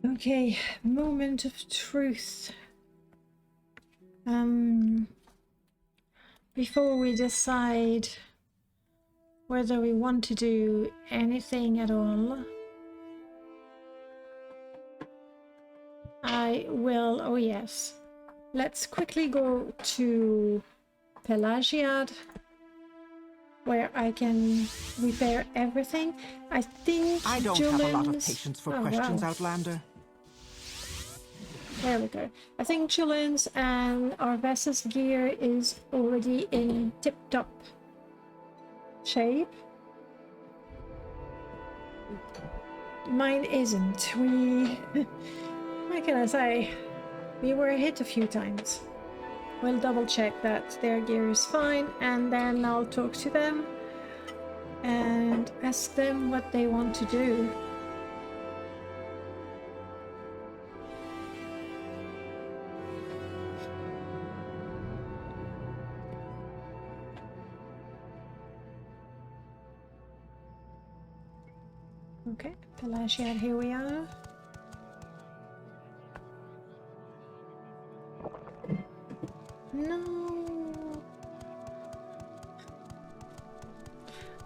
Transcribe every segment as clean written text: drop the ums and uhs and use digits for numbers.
Okay, moment of truth. Before we decide whether we want to do anything at all, I will, oh yes, let's quickly go to Pelagiad, where I can repair everything. I think I don't have a lot of patience for questions, wow. Outlander. There we go. I think Julian's and Arvessa's gear is already in tip-top shape. Mine isn't. What can I say? We were hit a few times. We'll double check that their gear is fine, and then I'll talk to them and ask them what they want to do. Okay, Pelagiad, here we are. No!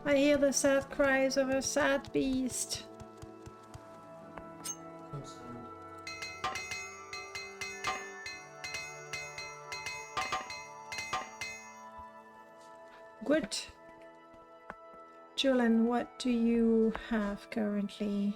I hear the sad cries of a sad beast. Good. Julian, what do you have currently?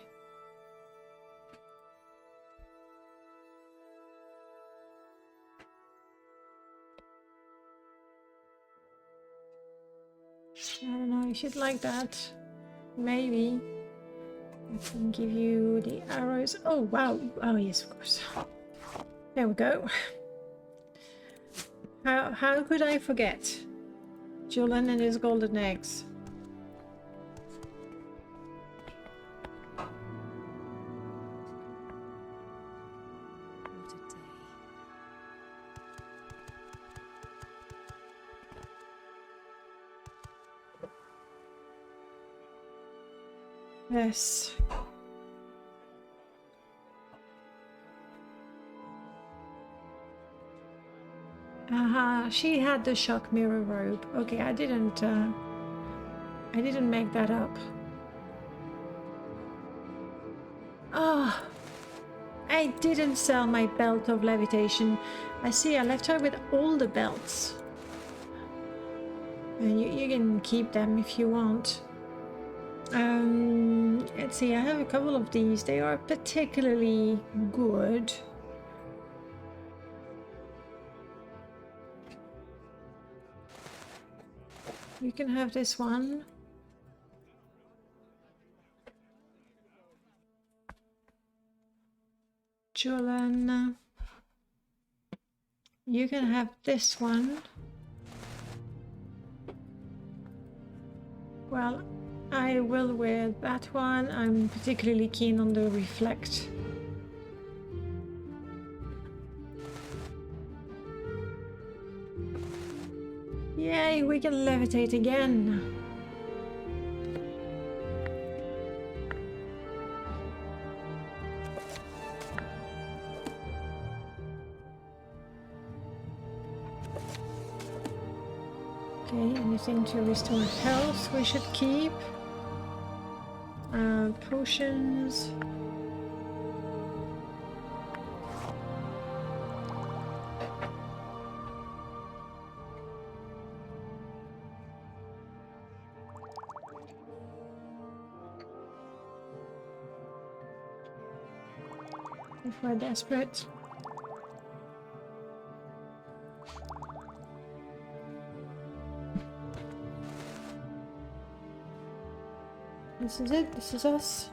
I don't know if you'd like that. Maybe. I can give you the arrows. Oh, wow. Oh, yes, of course. There we go. How could I forget? Julian and his golden eggs. Yes. Aha, she had the shock mirror robe. Okay, I didn't make that up. Ah, I didn't sell my belt of levitation. I see I left her with all the belts. And you can keep them if you want. Let's see, I have a couple of these. They are particularly good. You can have this one. Julian, you can have this one. Well, I will wear that one. I'm particularly keen on the reflect. Yay, we can levitate again. Okay, anything to restore health we should keep. Potions. If we're desperate. This is it, this is us.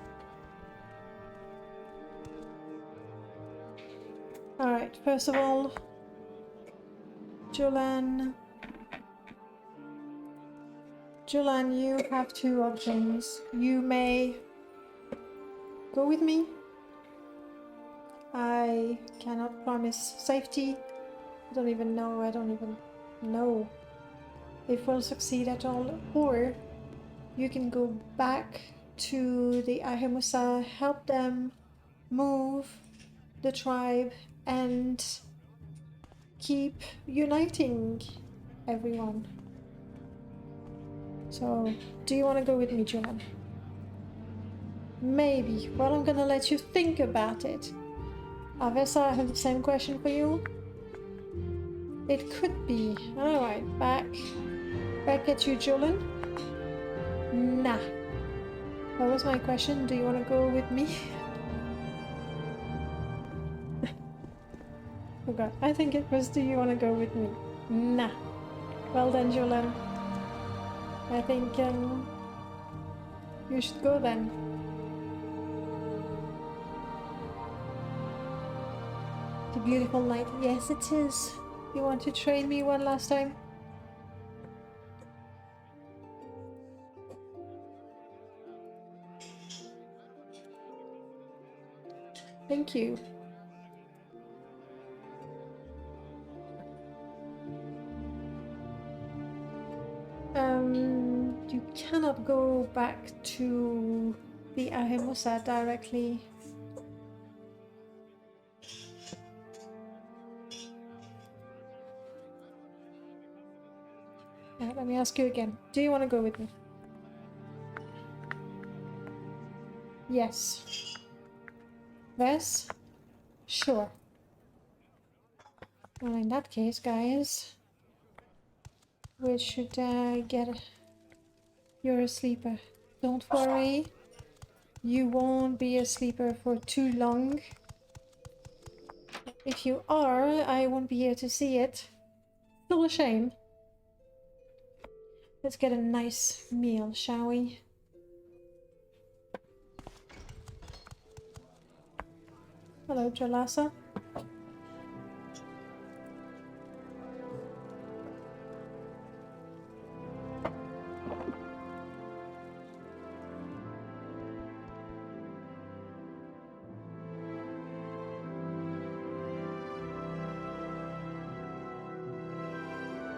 Alright, first of all, Julian, you have two options. You may go with me. I cannot promise safety. I don't even know if we'll succeed at all. Or you can go back to the Ahemusa, help them move the tribe and keep uniting everyone. So, do you want to go with me, Julian? Maybe. Well, I'm gonna let you think about it. Avessa, I have the same question for you. It could be. Alright, back at you, Julian. Nah. What was my question? Do you want to go with me? Forgot. I think it was, do you want to go with me? Nah. Well then, Julian. I think you should go then. The beautiful light. Yes, it is. You want to train me one last time? Thank you. You cannot go back to the Ahemusa directly. Let me ask you again. Do you want to go with me? Yes. Yes? Sure. Well, in that case, guys, we should get... You're a sleeper. Don't worry. You won't be a sleeper for too long. If you are, I won't be here to see it. Still a shame. Let's get a nice meal, shall we? Hello, Jalasa.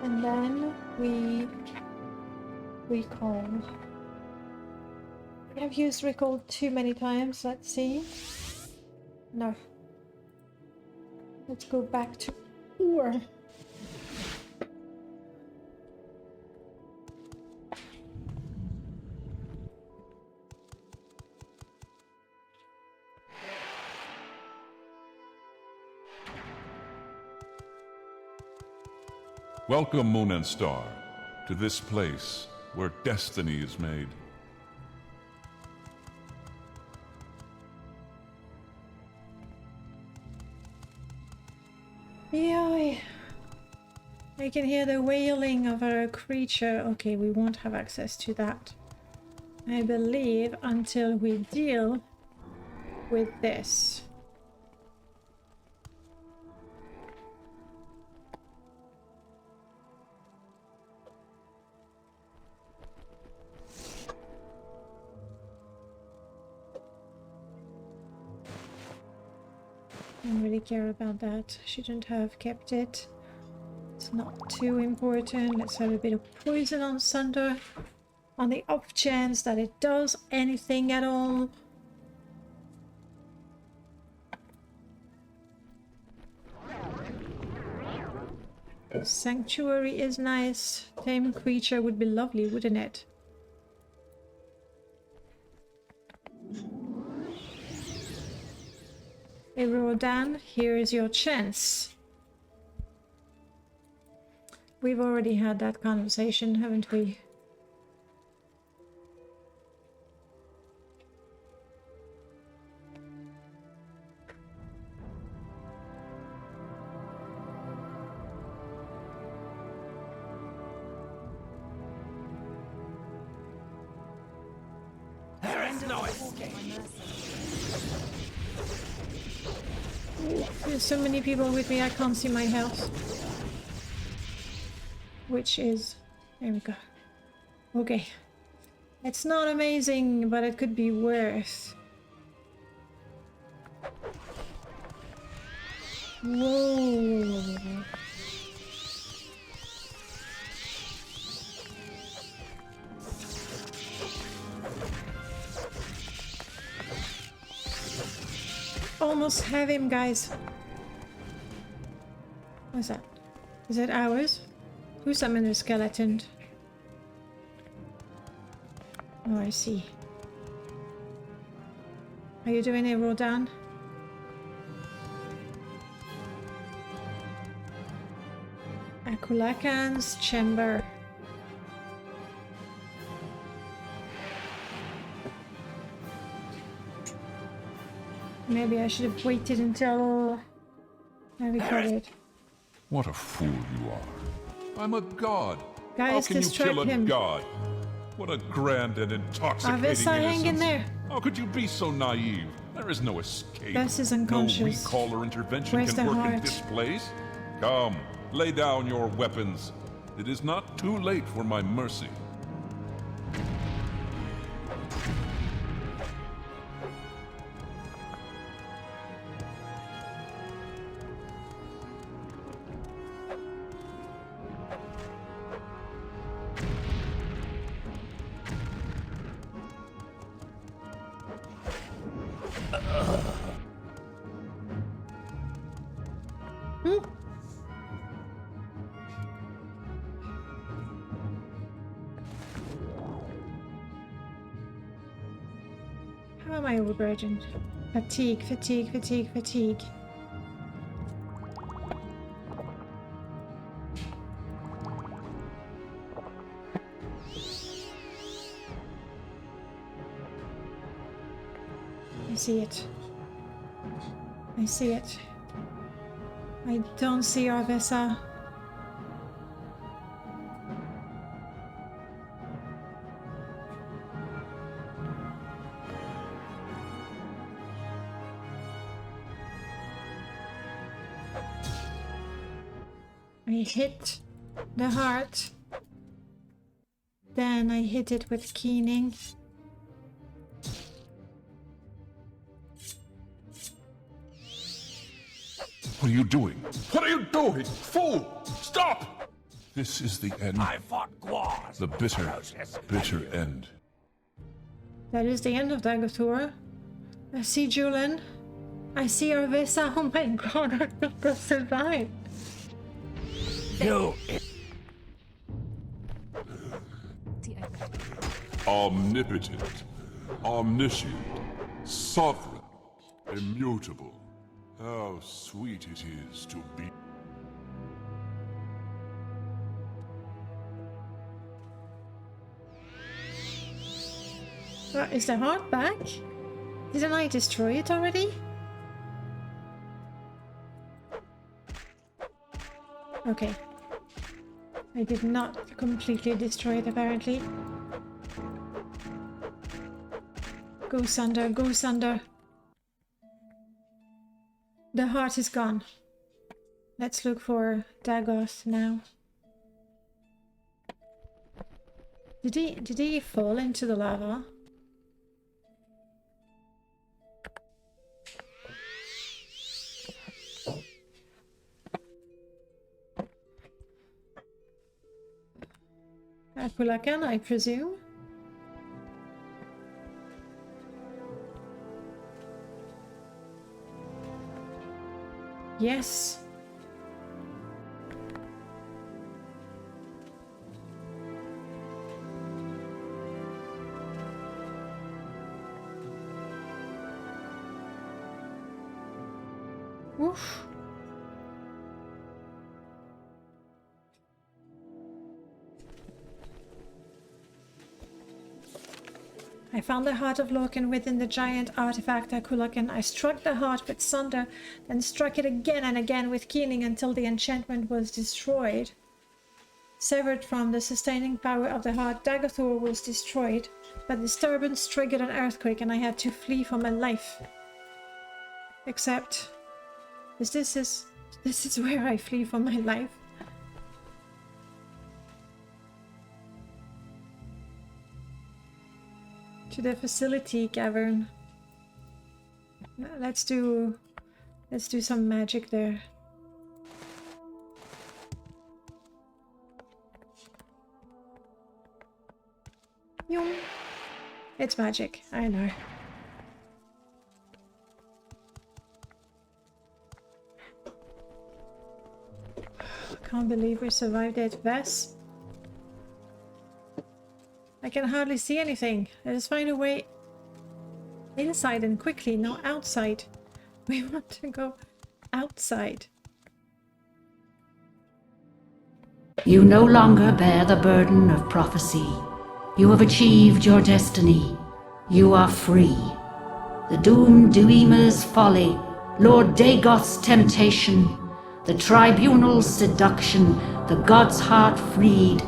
And then we recall. We have used recall too many times, let's see. No. Let's go back to Ur. Welcome, Moon and Star, to this place where destiny is made. Yeah, I can hear the wailing of a creature. Okay, we won't have access to that, I believe, until we deal with this. I don't really care about that. Shouldn't have kept it. It's not too important. Let's have a bit of poison on Sunder. On the off chance that it does anything at all. Sanctuary is nice. Tame creature would be lovely, wouldn't it? Hey Rodan, here is your chance. We've already had that conversation, haven't we? There is no escape. There's so many people with me, I can't see my health. Which is... there we go. Okay. It's not amazing, but it could be worse. Whoa. almost have him, guys. What's that? Is it ours? Who summoned the skeleton? Oh, I see. Are you doing it, Rodan? Akulakan's chamber. Maybe I should have waited until I recorded. What a fool you are. I'm a god. Guys, How can you distract kill a him. god? What a grand and intoxicating Avessa, hang in innocence. there. How could you be so naive? There is no escape. Ves is No unconscious. recall or intervention Where's can the work in heart? this place. Come, lay down your weapons. It is not too late for my mercy. How am I overburdened? Fatigue, fatigue, fatigue, fatigue. I see it. I see it. I don't see Arvessa. I hit the heart. Then I hit it with keening. What are you doing? What are you doing? Fool! Stop! This is the end. I fought Guaz. The bitter, bitter end. That is the end of Dagothr. I see Julian. I see Arvessa. Oh my god, I think they'll survive. You. Omnipotent, omniscient, sovereign, immutable. How sweet it is to be. Is the heart back? Didn't I destroy it already? Okay. I did not completely destroy it, apparently. Go, Sunder, go, Sunder. The heart is gone. Let's look for Dagoth now. Did he fall into the lava? Akulakan, I presume. Yes. Oof. I found the heart of Lorcan within the giant artifact Akulakan. I struck the heart with Sunder, then struck it again and again with Keening until the enchantment was destroyed. Severed from the sustaining power of the heart, Dagothr was destroyed, but disturbance triggered an earthquake and I had to flee for my life. Except, this is where I flee for my life. To the facility cavern. Let's do some magic there. Yum. It's magic, I know. Can't believe we survived it, Vess. I can hardly see anything. Let us find a way inside and quickly, not outside. We want to go outside. You no longer bear the burden of prophecy. You have achieved your destiny. You are free. The doomed Duima's folly, Lord Dagoth's temptation, the tribunal's seduction, the god's heart freed,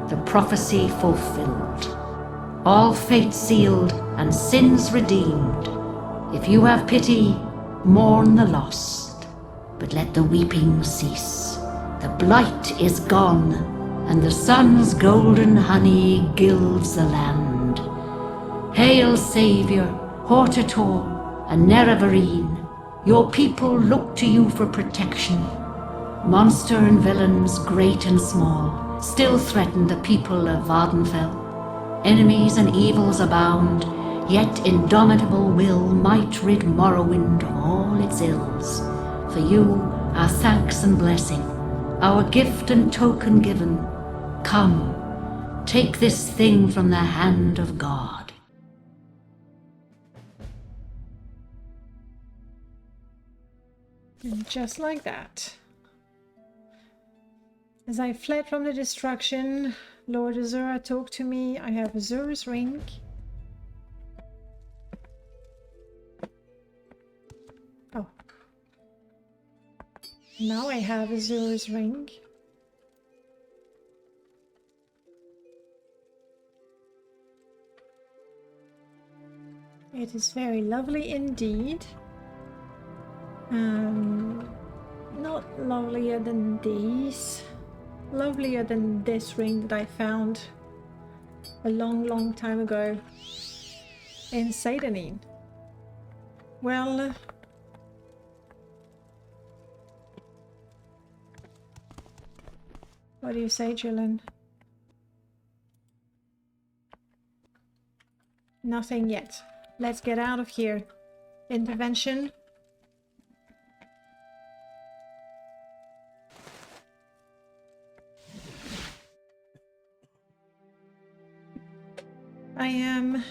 the prophecy fulfilled. All fate sealed and sins redeemed. If you have pity, mourn the lost, but let the weeping cease. The blight is gone, and the sun's golden honey gilds the land. Hail, Saviour, Hortator, and Nerevarine. Your people look to you for protection. Monster and villains, great and small, still threaten the people of Vardenfell. Enemies and evils abound, yet indomitable will might rid Morrowind of all its ills. For you, our thanks and blessing, our gift and token given. Come, take this thing from the hand of God. And just like that. As I fled from the destruction, Lord Azura talked to me. I have Azura's ring. Oh. Now I have Azura's ring. It is very lovely indeed. Not lovelier than these. Lovelier than this ring that I found a long time ago in Seydanine. Well, what do you say, Julian? Nothing yet. Let's get out of here. Intervention. I am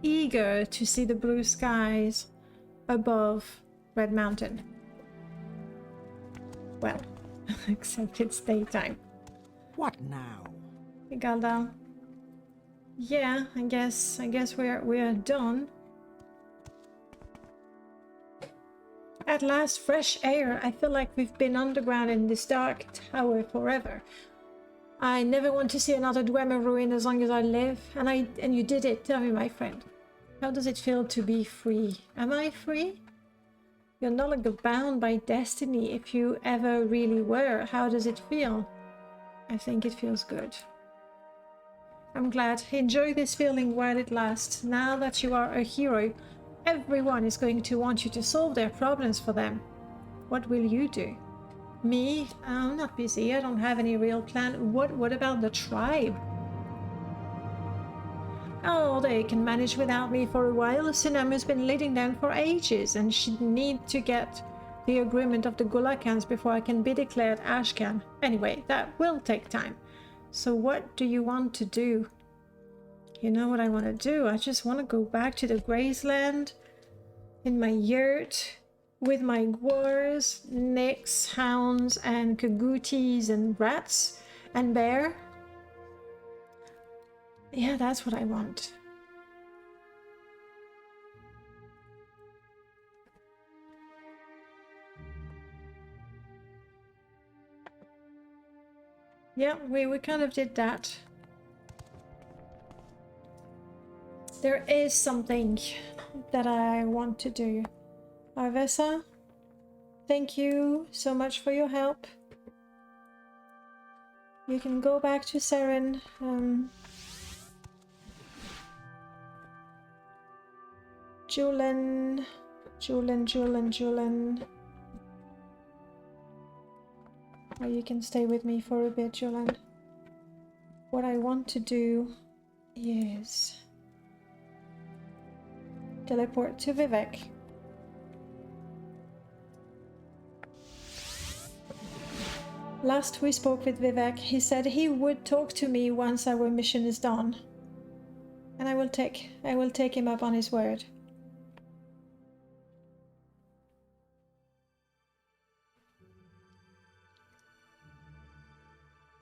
eager to see the blue skies above Red Mountain. Well, except it's daytime. What now? Galdal. Yeah, I guess we're done. At last, fresh air. I feel like we've been underground in this dark tower forever. I never want to see another Dwemer ruin as long as I live. And you did it. Tell me, my friend. How does it feel to be free? Am I free? You're no longer bound by destiny if you ever really were. How does it feel? I think it feels good. I'm glad. Enjoy this feeling while it lasts. Now that you are a hero, everyone is going to want you to solve their problems for them. What will you do? Me? I'm not busy. I don't have any real plan. What about the tribe? Oh, they can manage without me for a while. Sunamu's been leading them for ages, and she'd need to get the agreement of the Gulakans before I can be declared Ashcan. Anyway, that will take time. So what do you want to do? You know what I want to do? I just want to go back to the Graceland in my yurt with my gwars, nix, hounds, and kagoutis, and rats, and bear. Yeah, that's what I want. Yeah, we kind of did that. There is something that I want to do. Arvesa, thank you so much for your help. You can go back to Seren. Julian. Or you can stay with me for a bit, Julian. What I want to do is teleport to Vivek. Last we spoke with Vivek, he said he would talk to me once our mission is done. And I will take him up on his word.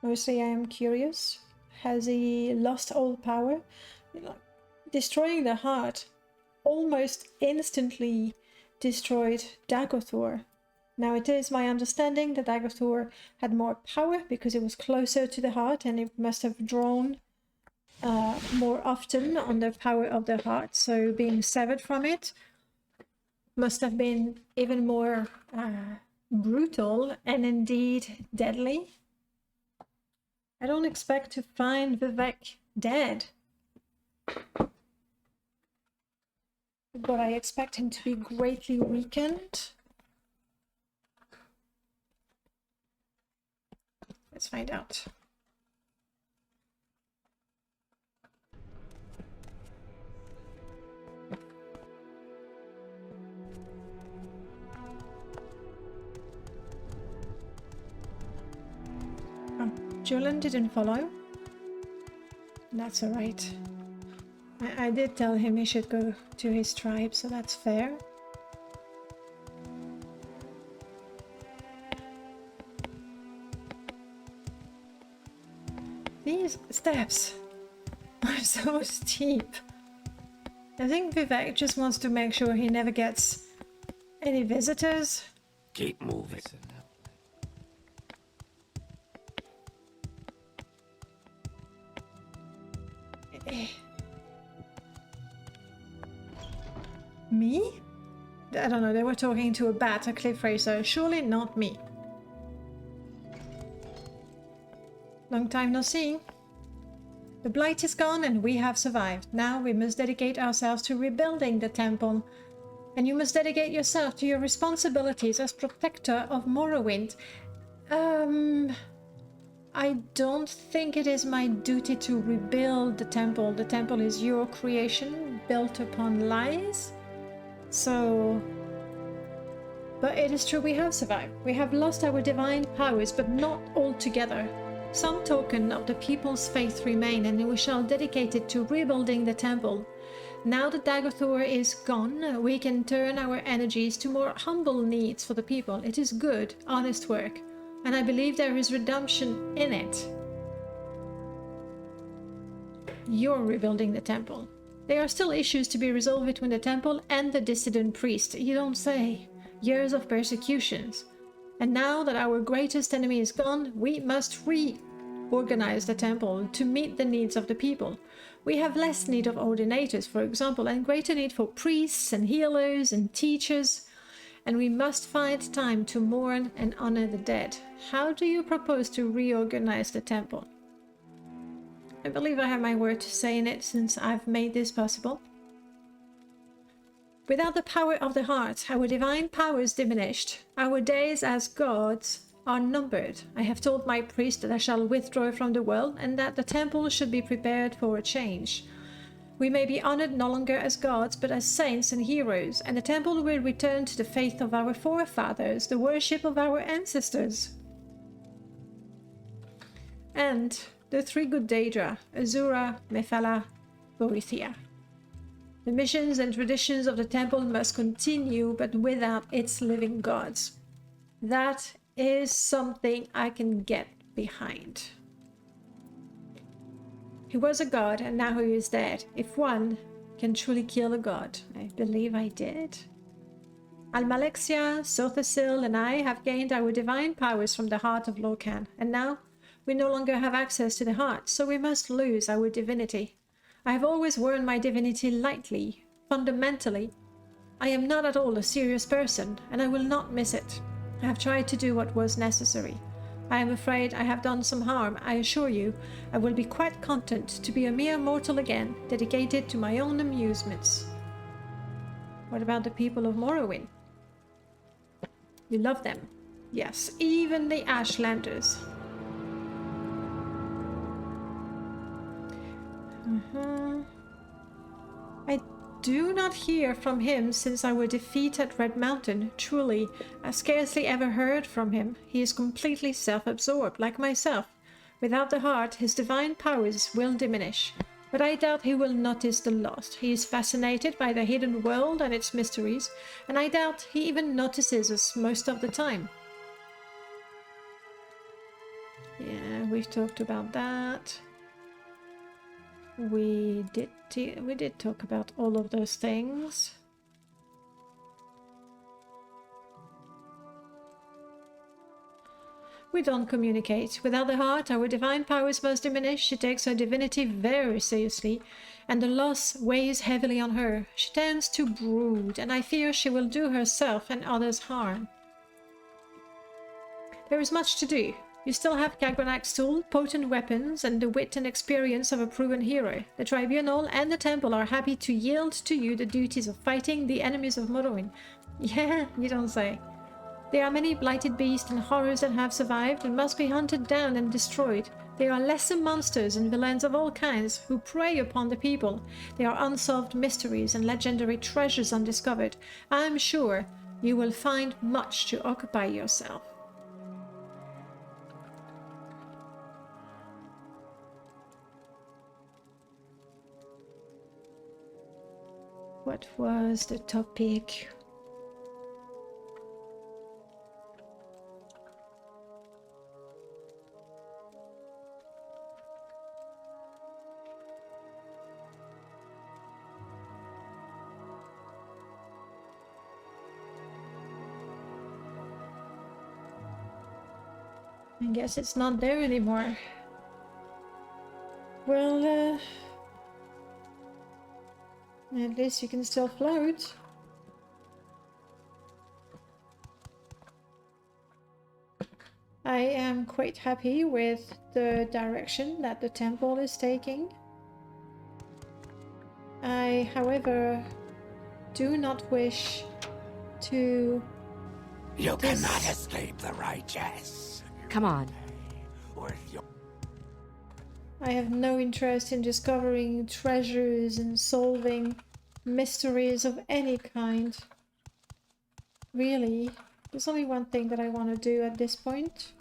Mostly I am curious. Has he lost all power? You know, destroying the heart almost instantly destroyed Dagothor. Now it is my understanding that Dagothor had more power because it was closer to the heart and it must have drawn more often on the power of the heart. So being severed from it must have been even more brutal and indeed deadly. I don't expect to find Vivek dead, but I expect him to be greatly weakened. Let's find out. Oh, Julian didn't follow. That's alright. I did tell him he should go to his tribe, so that's fair. These steps are so steep. I think Vivek just wants to make sure he never gets any visitors. Keep moving. Me? I don't know, they were talking to a bat, a cliff racer. Surely not me. Long time no see. The blight is gone and we have survived. Now we must dedicate ourselves to rebuilding the temple. And you must dedicate yourself to your responsibilities as protector of Morrowind. I don't think it is my duty to rebuild the temple. The temple is your creation, built upon lies. So... But it is true we have survived. We have lost our divine powers, but not altogether. Some token of the people's faith remain, and we shall dedicate it to rebuilding the temple. Now that Dagothor is gone, we can turn our energies to more humble needs for the people. It is good, honest work, and I believe there is redemption in it. You're rebuilding the temple. There are still issues to be resolved between the temple and the dissident priest. You don't say. Years of persecutions. And now that our greatest enemy is gone, we must reorganize the temple to meet the needs of the people. We have less need of ordinators, for example, and greater need for priests and healers and teachers. And we must find time to mourn and honor the dead. How do you propose to reorganize the temple? I believe I have my word to say in it since I've made this possible. Without the power of the heart, our divine power is diminished. Our days as gods are numbered. I have told my priest that I shall withdraw from the world and that the temple should be prepared for a change. We may be honored no longer as gods, but as saints and heroes, and the temple will return to the faith of our forefathers, the worship of our ancestors. And the three good Daedra, Azura, Mephala, Boethia. The missions and traditions of the temple must continue, but without its living gods. That is something I can get behind. He was a god, and now he is dead. If one can truly kill a god, I believe I did. Almalexia, Sothasil, and I have gained our divine powers from the heart of Lorcan, and now we no longer have access to the heart, so we must lose our divinity. I have always worn my divinity lightly. Fundamentally, I am not at all a serious person, and I will not miss it. I have tried to do what was necessary. I am afraid I have done some harm. I assure you, I will be quite content to be a mere mortal again, dedicated to my own amusements. What about the people of Morrowind? You love them. Yes, even the Ashlanders. do not hear from him since our defeat at Red Mountain. Truly, I scarcely ever heard from him. He is completely self-absorbed, like myself. Without the heart, his divine powers will diminish. But I doubt he will notice the loss. He is fascinated by the hidden world and its mysteries, and I doubt he even notices us most of the time. Yeah, we've talked about that. We did talk about all of those things. We don't communicate. Without the heart, our divine powers must diminish. She takes her divinity very seriously, and the loss weighs heavily on her. She tends to brood, and I fear she will do herself and others harm. There is much to do. You still have Kagranak's tool, potent weapons, and the wit and experience of a proven hero. The Tribunal and the Temple are happy to yield to you the duties of fighting the enemies of Morrowind. Yeah, you don't say. There are many blighted beasts and horrors that have survived and must be hunted down and destroyed. There are lesser monsters and villains of all kinds who prey upon the people. There are unsolved mysteries and legendary treasures undiscovered. I am sure you will find much to occupy yourself. What was the topic? I guess it's not there anymore. Well, at least you can still float. I am quite happy with the direction that the temple is taking. I, however, do not wish to... You cannot escape the righteous. Come on. I have no interest in discovering treasures and solving mysteries of any kind. Really, there's only one thing that I want to do at this point.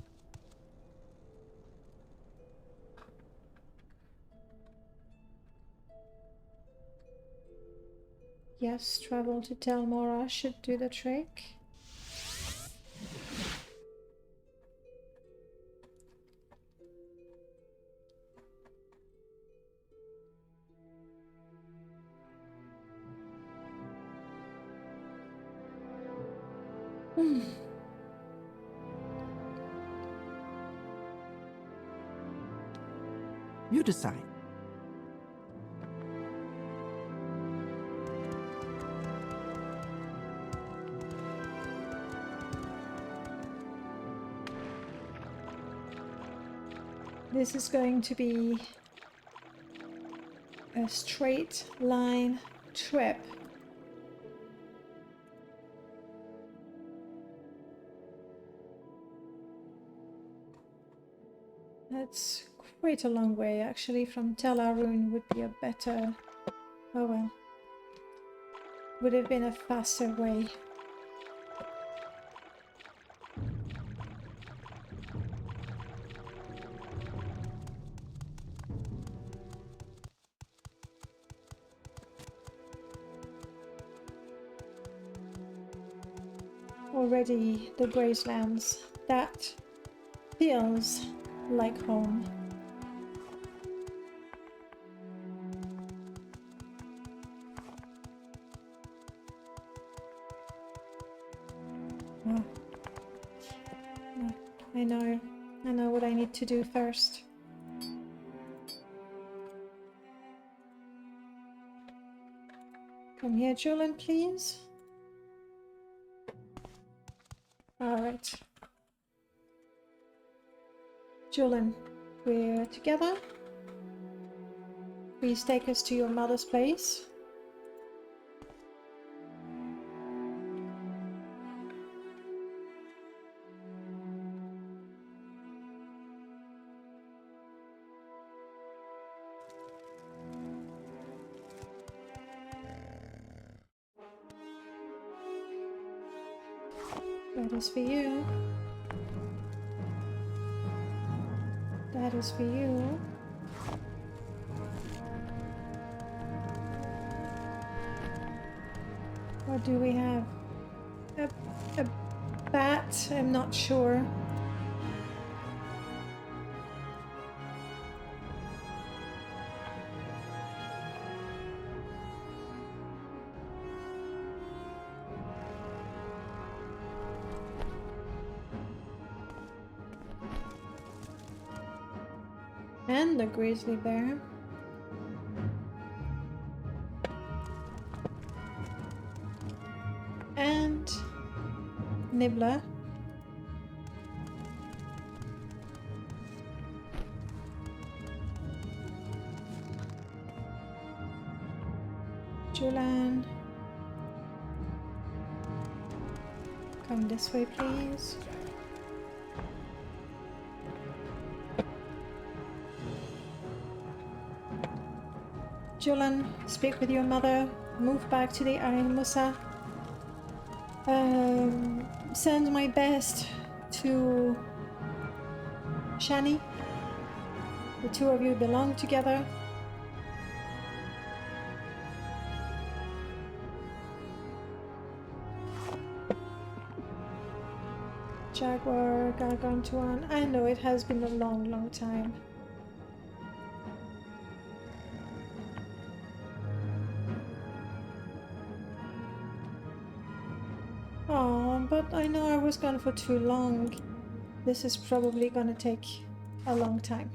Yes, travel to Tel Mora should do the trick. You decide. This is going to be a straight line trip. That's quite a long way, actually. From Tel Arun would be a better... Oh well. Would have been a faster way. Already the Gracelands. That feels like home. Oh. Oh, I know what I need to do first. Come here, Julian, please. Alright. Julian, we're together. Please take us to your mother's place. That is for you. That is for you. What do we have? A bat? I'm not sure. And the grizzly bear. And Nibbler. Julian. Come this way, please. Julian, speak with your mother. Move back to the Ain Musa. Send my best to Shani. The two of you belong together. Jaguar, Gargantuan. I know it has been a long, long time. Oh, but I know I was gone for too long. This is probably gonna take a long time.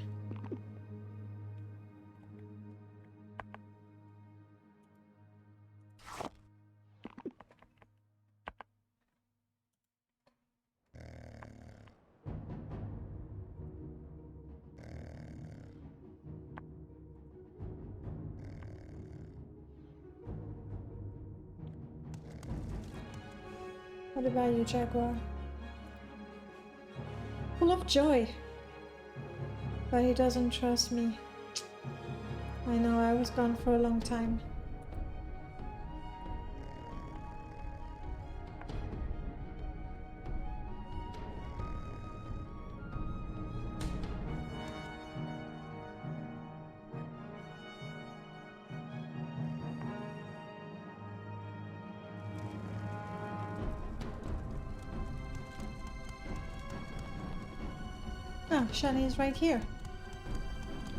What about you, Jaguar? Full of joy. But he doesn't trust me. I know I was gone for a long time. Ah, Shani is right here.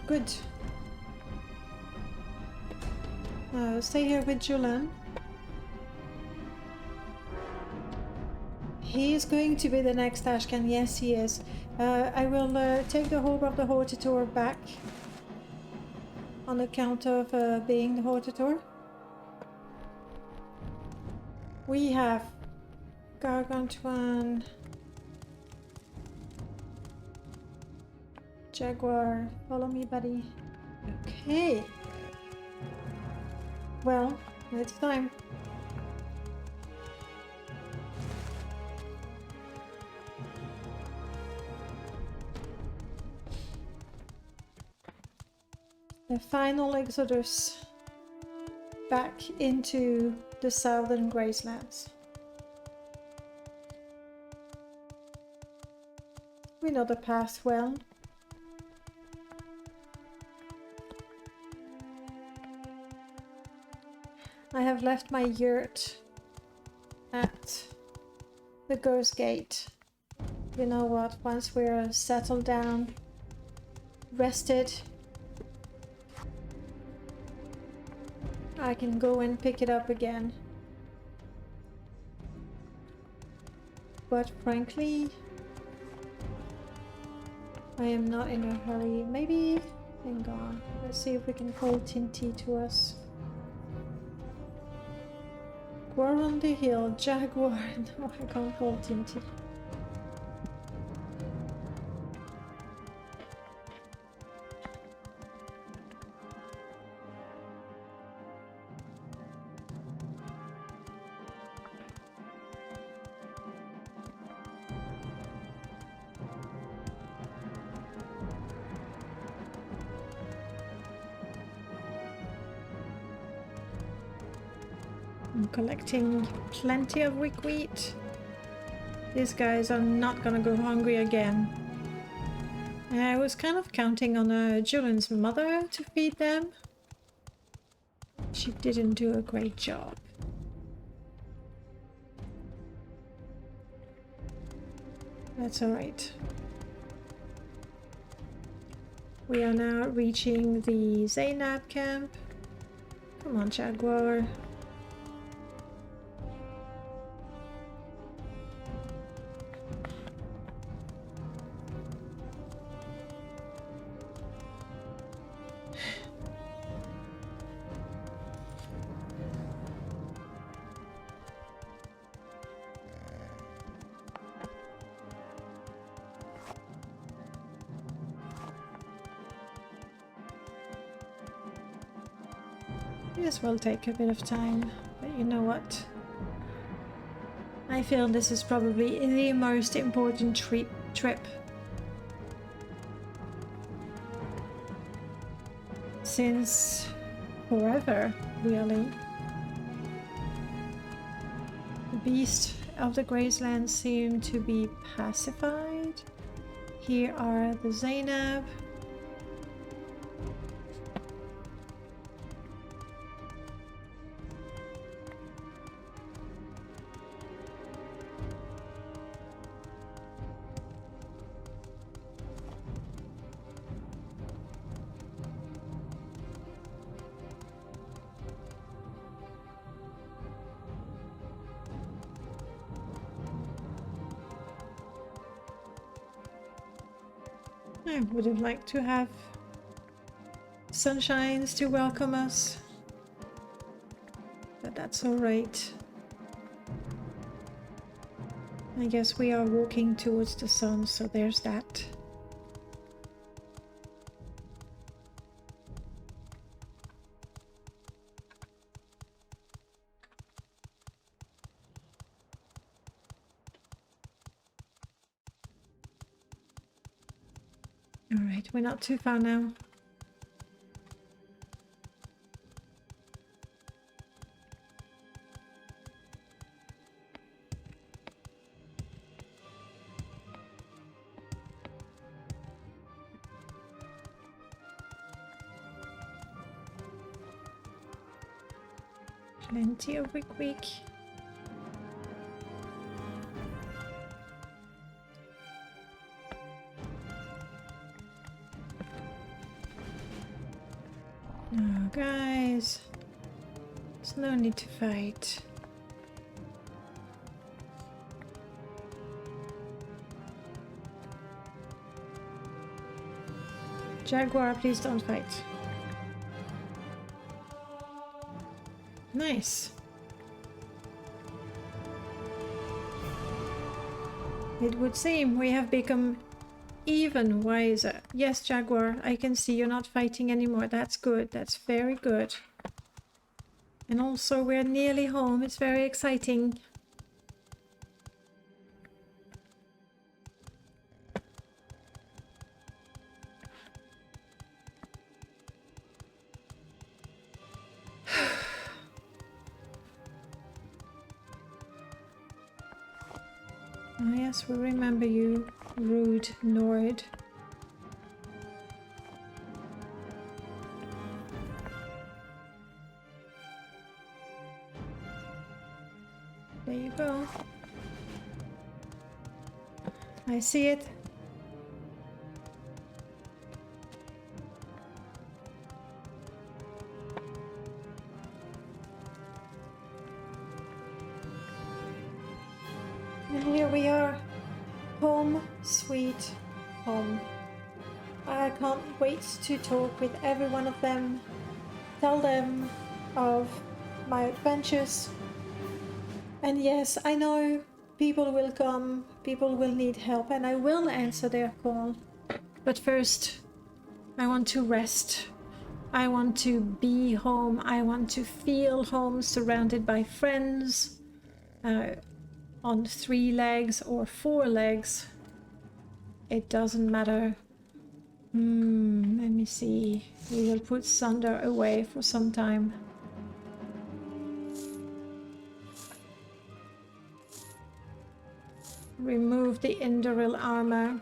Good. Stay here with Julian. He is going to be the next Ashcan. Yes, he is. I will take the Hope of the Hortator back on account of being the Hortator. We have Gargantuan, Jaguar. Follow me, buddy. Okay. Well, it's time. The final exodus back into the southern Gracelands. We know the path well. I have left my yurt at the Ghost Gate. You know what, once we're settled down, rested, I can go and pick it up again. But frankly, I am not in a hurry. Maybe, hang on, let's see if we can call Tinty to us. We're on the hill, Jaguar. No, I can't call Tinty. I'm collecting plenty of wick wheat. These guys are not gonna go hungry again. I was kind of counting on Julian's mother to feed them. She didn't do a great job. That's alright. We are now reaching the Zainab camp. Come on, Jaguar. This will take a bit of time, but you know what? I feel this is probably the most important trip. Since forever, really. The beasts of the Graceland seem to be pacified. Here are the Zainab. I would have liked to have sunshines to welcome us, but that's alright. I guess we are walking towards the sun, so there's that. Alright, we're not too far now. Plenty of week. Oh, guys, there's no need to fight. Jaguar, please don't fight. Nice. It would seem we have become even wiser. Yes, Jaguar, I can see you're not fighting anymore. That's good. That's very good. And also, we're nearly home. It's very exciting. Oh yes, we remember you, rude Nord. There you go. I see it. And here we are. Home, sweet home. I can't wait to talk with every one of them. Tell them of my adventures. And yes, I know people will come, people will need help, and I will answer their call. But first, I want to rest. I want to be home. I want to feel home, surrounded by friends, on 3 legs or 4 legs. It doesn't matter. Let me see. We will put Sunder away for some time. remove the Indoril armor.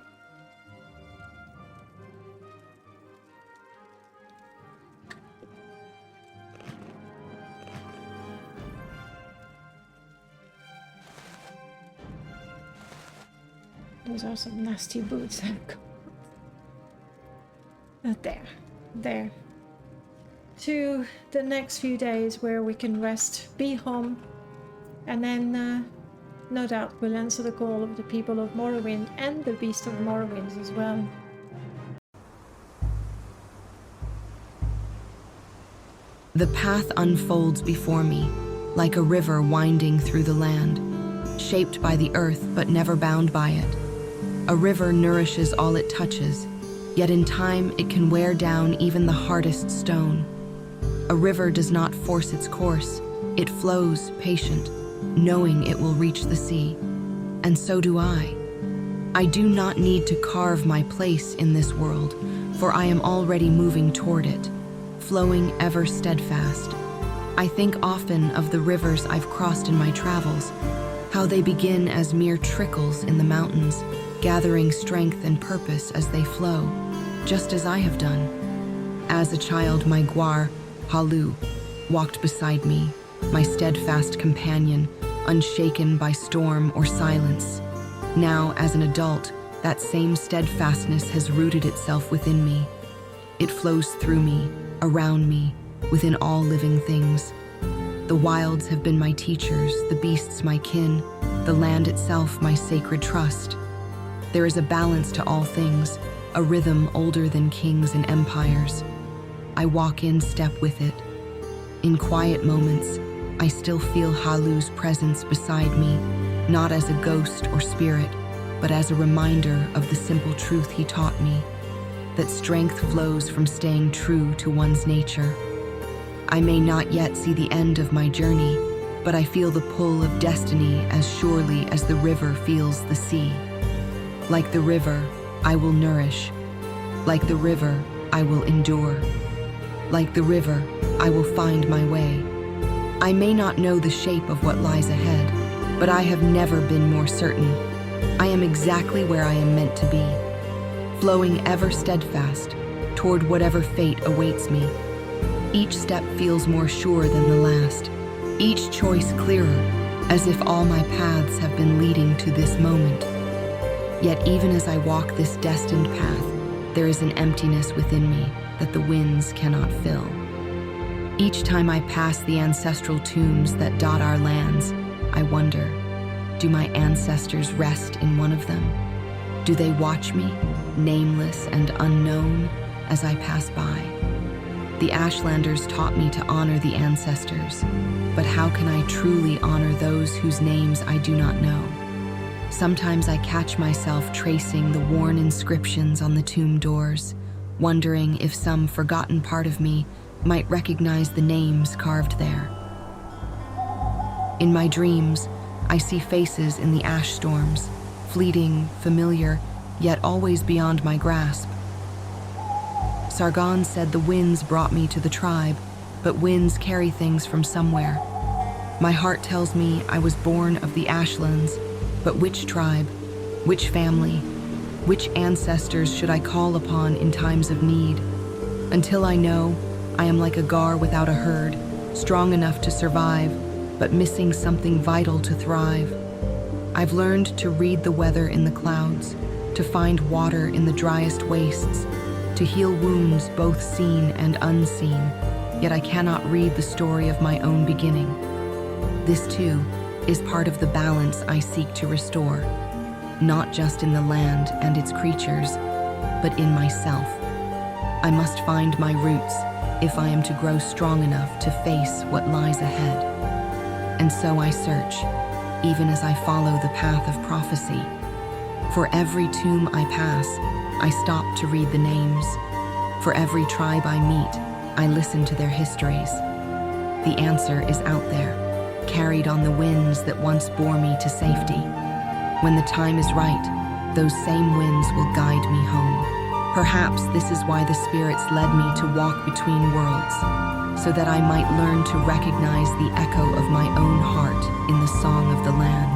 Those are some nasty boots I've got. There. To the next few days where we can rest, be home, and then no doubt we'll answer the call of the people of Morrowind and the Beast of Morrowind as well. The path unfolds before me, like a river winding through the land, shaped by the earth but never bound by it. A river nourishes all it touches, yet in time it can wear down even the hardest stone. A river does not force its course, it flows patient, knowing it will reach the sea. And so do I. I do not need to carve my place in this world, for I am already moving toward it, flowing ever steadfast. I think often of the rivers I've crossed in my travels, how they begin as mere trickles in the mountains, gathering strength and purpose as they flow, just as I have done. As a child, my Gwar, Halu, walked beside me, my steadfast companion, unshaken by storm or silence. Now, as an adult, that same steadfastness has rooted itself within me. It flows through me, around me, within all living things. The wilds have been my teachers, the beasts my kin, the land itself my sacred trust. There is a balance to all things, a rhythm older than kings and empires. I walk in step with it. In quiet moments, I still feel Halu's presence beside me, not as a ghost or spirit, but as a reminder of the simple truth he taught me, that strength flows from staying true to one's nature. I may not yet see the end of my journey, but I feel the pull of destiny as surely as the river feels the sea. Like the river, I will nourish. Like the river, I will endure. Like the river, I will find my way. I may not know the shape of what lies ahead, but I have never been more certain. I am exactly where I am meant to be, flowing ever steadfast toward whatever fate awaits me. Each step feels more sure than the last, each choice clearer, as if all my paths have been leading to this moment. Yet even as I walk this destined path, there is an emptiness within me that the winds cannot fill. Each time I pass the ancestral tombs that dot our lands, I wonder, do my ancestors rest in one of them? Do they watch me, nameless and unknown, as I pass by? The Ashlanders taught me to honor the ancestors, but how can I truly honor those whose names I do not know? Sometimes I catch myself tracing the worn inscriptions on the tomb doors, wondering if some forgotten part of me might recognize the names carved there. In my dreams, I see faces in the ash storms, fleeting, familiar, yet always beyond my grasp. Sargon said the winds brought me to the tribe, but winds carry things from somewhere. My heart tells me I was born of the Ashlands, but which tribe, which family, which ancestors should I call upon in times of need? Until I know, I am like a gar without a herd, strong enough to survive, but missing something vital to thrive. I've learned to read the weather in the clouds, to find water in the driest wastes, to heal wounds both seen and unseen, yet I cannot read the story of my own beginning. This too is part of the balance I seek to restore, not just in the land and its creatures, but in myself. I must find my roots if I am to grow strong enough to face what lies ahead. And so I search, even as I follow the path of prophecy. For every tomb I pass, I stop to read the names. For every tribe I meet, I listen to their histories. The answer is out there, carried on the winds that once bore me to safety. When the time is right, those same winds will guide me home. Perhaps this is why the spirits led me to walk between worlds, so that I might learn to recognize the echo of my own heart in the song of the land.